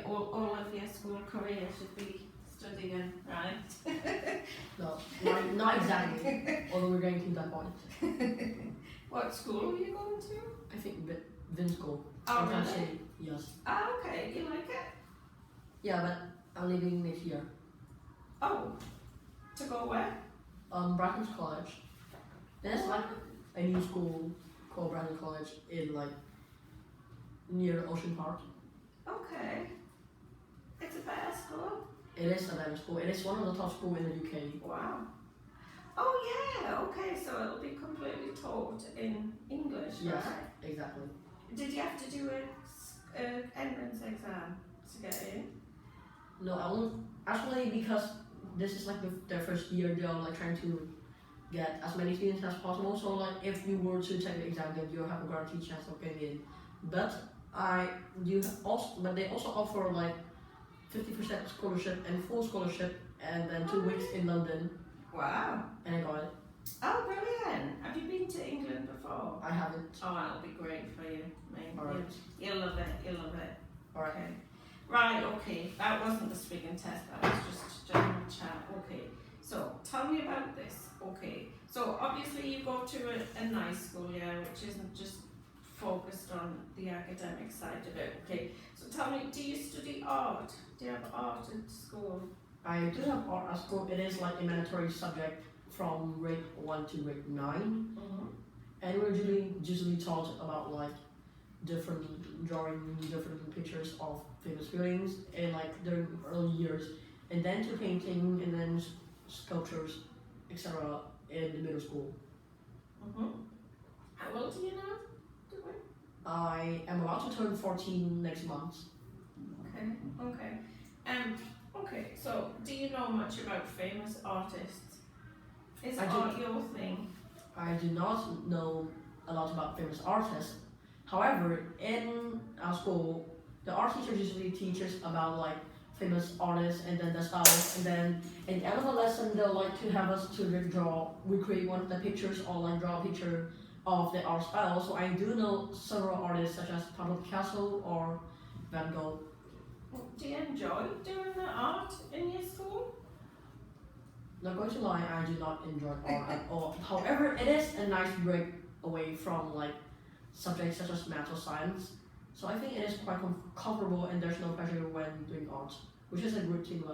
all of your school career should be studying, right? No, not exactly. Although we're getting to that point. What school are you going to? I think Vin school. Oh, I can't really? say yes. Ah, okay. You like it? Yeah, but I'm leaving next year. Oh, to go where? Bracken's College. There's like a new school called Bracken College in like near Ocean Park. Okay. It's a better school. It is a better school. It is one of the top schools in the UK. Wow. Oh yeah. Okay, so it'll be completely taught in English, Yes, right? exactly. Did you have to do an entrance exam to get in? No, I won't. Actually, because this is like their first year, they're like trying to get as many students as possible. So like, if you were to take the exam, then you have a guaranteed chance of getting in. But they also offer like 50% scholarship and full scholarship, and then 2 weeks in London. Wow. And I got it. Oh, brilliant. Have you been to England before? I haven't. Oh, that'll be great for you, mate. Alright. You'll love it. You'll love it. Alright. Okay. Right, okay. That wasn't the speaking test, that was just general chat. Okay. So, tell me about this. Okay. So, obviously, you go to a nice school, yeah, which isn't just focused on the academic side of it. Okay. So, tell me, do you study art? Do you have art at school? I do have art at school. It is like a mandatory subject from grade 1 to grade 9. Mm-hmm. And we're usually taught about like different drawing, different pictures of famous buildings in like during early years, and then to painting, and then sculptures, etc. in the middle school. Mm-hmm. How old are you now? I am about to turn 14 next month. Okay, okay. Okay, so do you know much about famous artists? Is art your thing? I do not know a lot about famous artists. However, in our school, the art teacher usually teaches about like famous artists and then the styles, and then in the end of the lesson they'll like to have us to recreate one of the pictures, or like draw a picture of the art style. So I do know several artists such as Pablo Picasso or Van Gogh. Do you enjoy doing the art in your school? Not going to lie, I do not enjoy art at all. However, it is a nice break away from like subjects such as math or science. So I think it is quite comfortable, and there's no pressure when doing art, which is a good thing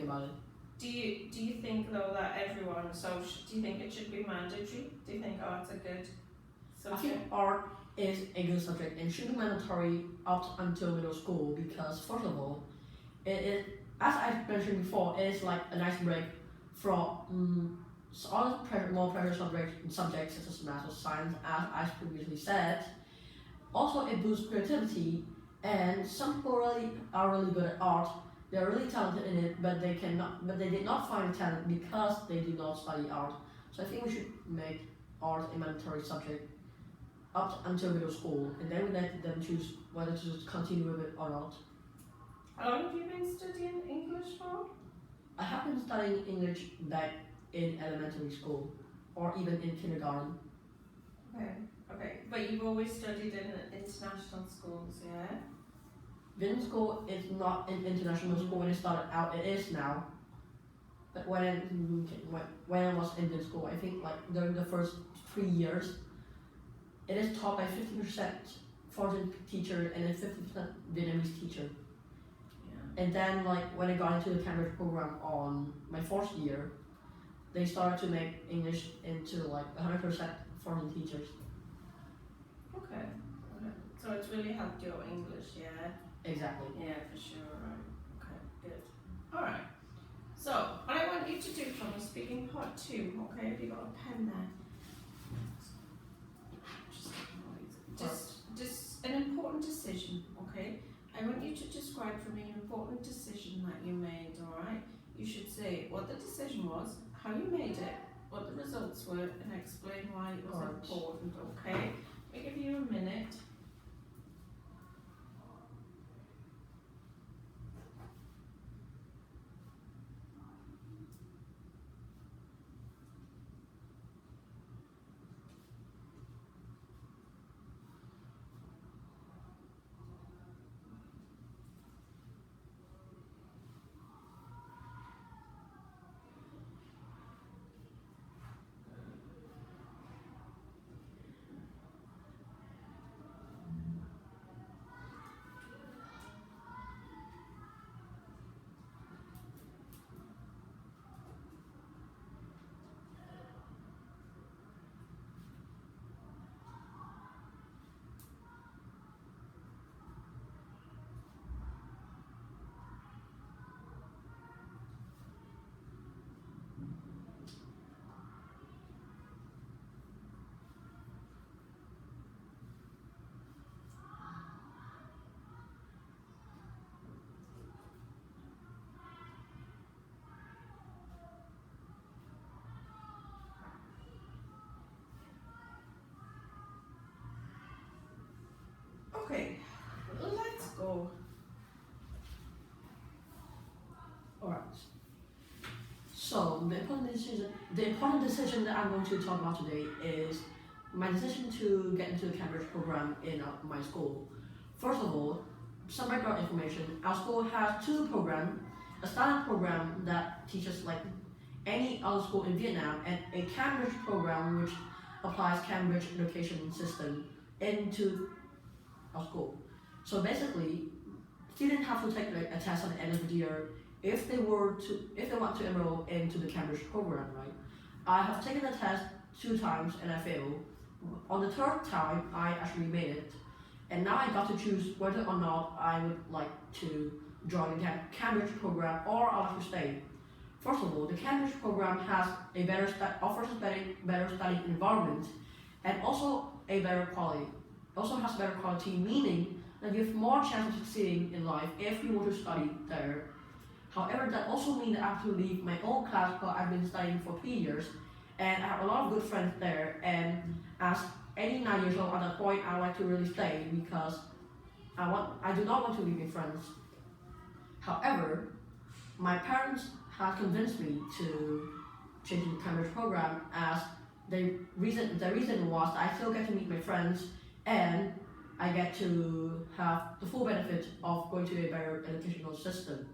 about it. Do you think though that everyone, do you think it should be mandatory? Do you think art's a good subject? I think art is a good subject and should be mandatory up until middle school, because first of all, it as I mentioned before, it is like a nice break from other more pressure subjects such as math or science, as I previously said. Also, it boosts creativity, and some people are really good at art. They're really talented in it, but they did not find talent because they did not study art. So I think we should make art a mandatory subject up until middle school, and then we let them choose whether to continue with it or not. How long have you been studying English for? I have been studying English back in elementary school, or even in kindergarten. Okay, but you've always studied in international schools, yeah? Vin school is not an international school when it started out, it is now. But when I was in Vin school, I think like during the first 3 years, it is taught by 50% foreign teacher and then 50% Vietnamese teacher. Yeah. And then like when I got into the Cambridge program on my 4th year, they started to make English into like 100% foreign teachers. Okay. So it's really helped your English, yeah? Exactly. Yeah, for sure, right. Okay, good. Alright. So, what I want you to do for me, speaking part 2, okay? Have you got a pen there? Just an important decision, okay? I want you to describe for me an important decision that you made, alright? You should say what the decision was, how you made it, what the results were, and explain why it was important, okay? I'll give you a minute. go. Alright. So the important decision that I'm going to talk about today is my decision to get into the Cambridge program in my school. First of all, some background information. Our school has two programs: a standard program that teaches like any other school in Vietnam, and a Cambridge program which applies Cambridge education system into our school. So basically, students have to take like, a test at the end of the year if they want to enroll into the Cambridge program, right? I have taken the test 2 times and I failed. On the 3rd time, I actually made it, and now I got to choose whether or not I would like to join the Cambridge program or I like to stay. First of all, the Cambridge program has offers a better study environment and also a better quality. Also has better quality, meaning that you have more chance of succeeding in life if you want to study there. However, that also means that I have to leave my own class because I've been studying for 3 years, and I have a lot of good friends there. And as any 9 years old at that point, I like to really stay because I do not want to leave my friends. However, my parents have convinced me to change the Cambridge program, as the reason was that I still get to meet my friends and I get to have the full benefit of going to a better educational system.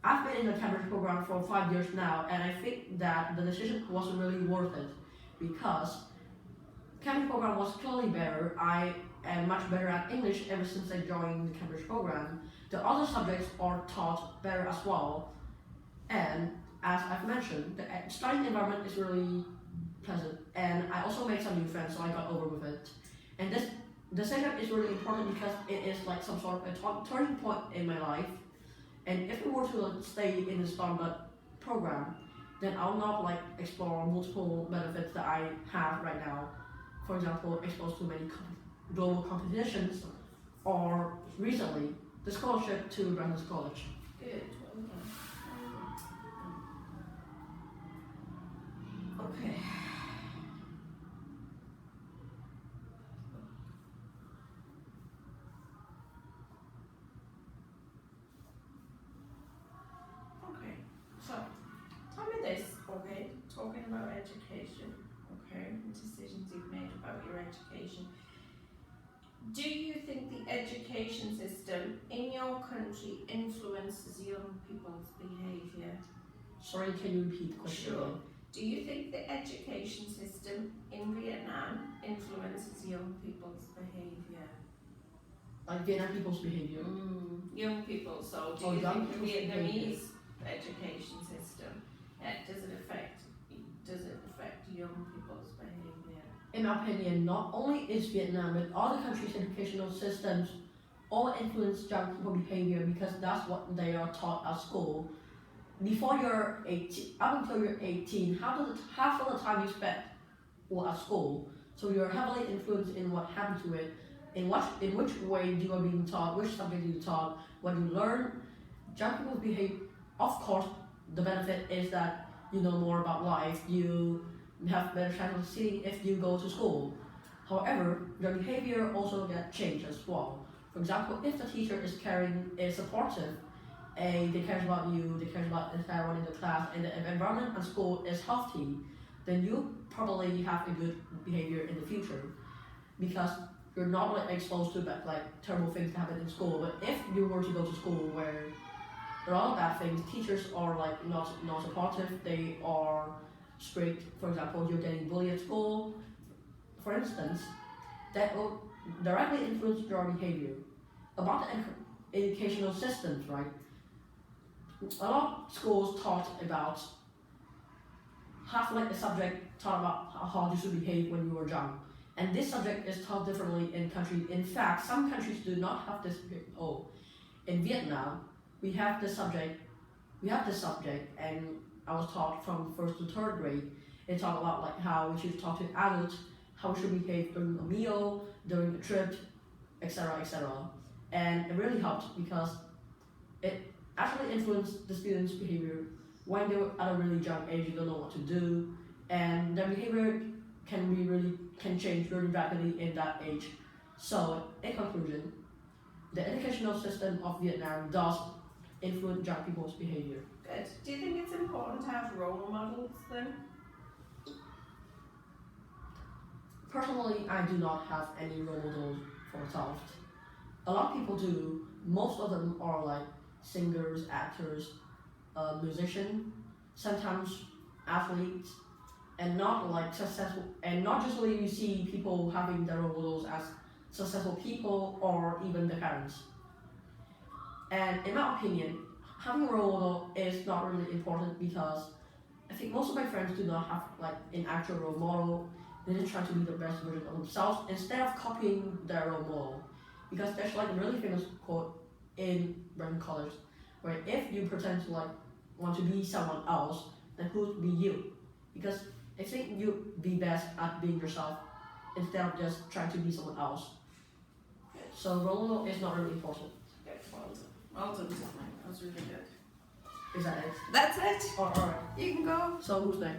I've been in the Cambridge program for 5 years now, and I think that the decision wasn't really worth it because Cambridge program was clearly better. I am much better at English ever since I joined the Cambridge program. The other subjects are taught better as well, and as I've mentioned, the studying environment is really pleasant, and I also made some new friends, so I got over with it. And this decision is really important because it is like some sort of a turning point in my life. And if we were to stay in the standard program, then I'll not like explore multiple benefits that I have right now. For example, exposed to many global competitions, or recently the scholarship to Brandon's College. Good. Okay. So, tell me this, okay, talking about education, okay, and decisions you've made about your education. Do you think the education system in your country influences young people's behaviour? Sorry, can you repeat the question Sure. again? Do you think the education system in Vietnam influences young people's behaviour? Like Vietnam people's behavior? Young people, so do you think the Vietnamese education system, does it affect young people's behaviour? In my opinion, not only is Vietnam, but other countries' educational systems all influence young people's behavior because that's what they are taught at school. Before you're 18, up until you're 18, half of the time you spend at school, so you're heavily influenced in what happened to it, in which way you are being taught, which subject you taught, what you learn. Young people's behavior, of course, the benefit is that you know more about life, you have better chance of succeeding if you go to school. However, your behavior also gets changed as well. For example, if the teacher is supportive, they care about you, they care about everyone in the class, and the environment at school is healthy, then you probably have a good behavior in the future, because you're not like exposed to like terrible things that happen in school. But if you were to go to school where there are a lot of bad things, teachers are like not supportive, they are strict. For example, you're getting bullied at school, for instance, that will directly influence your behavior. About the educational systems, right? A lot of schools taught about have like a subject taught about how you should behave when you were young, and this subject is taught differently in countries. In fact, some countries do not have this. In Vietnam, we have this subject, and I was taught from 1st to 3rd grade. It taught about like how we should talk to adults, how we should behave during a meal, during a trip, etc., etc. And it really helped because it actually influenced the students' behavior when they were at a really young age. You don't know what to do, and their behavior can change very rapidly in that age. So, in conclusion, the educational system of Vietnam does influence young people's behavior. Good. Do you think it's important to have role models then? Personally, I do not have any role models for myself. A lot of people do. Most of them are like singers, actors, musicians, sometimes athletes, and not like successful. And not just really you see people having their role models as successful people or even the parents. And in my opinion, having a role model is not really important because I think most of my friends do not have like an actual role model. They just try to be the best version of themselves instead of copying their role model. Because there's like a really famous quote in Brandon College where if you pretend to like want to be someone else, then who would be you? Because I think you be best at being yourself instead of just trying to be someone else. So role model is not really important. Good. Well done, Tiffany. That was really good. Is that it? That's it. Alright. You can go. So who's next?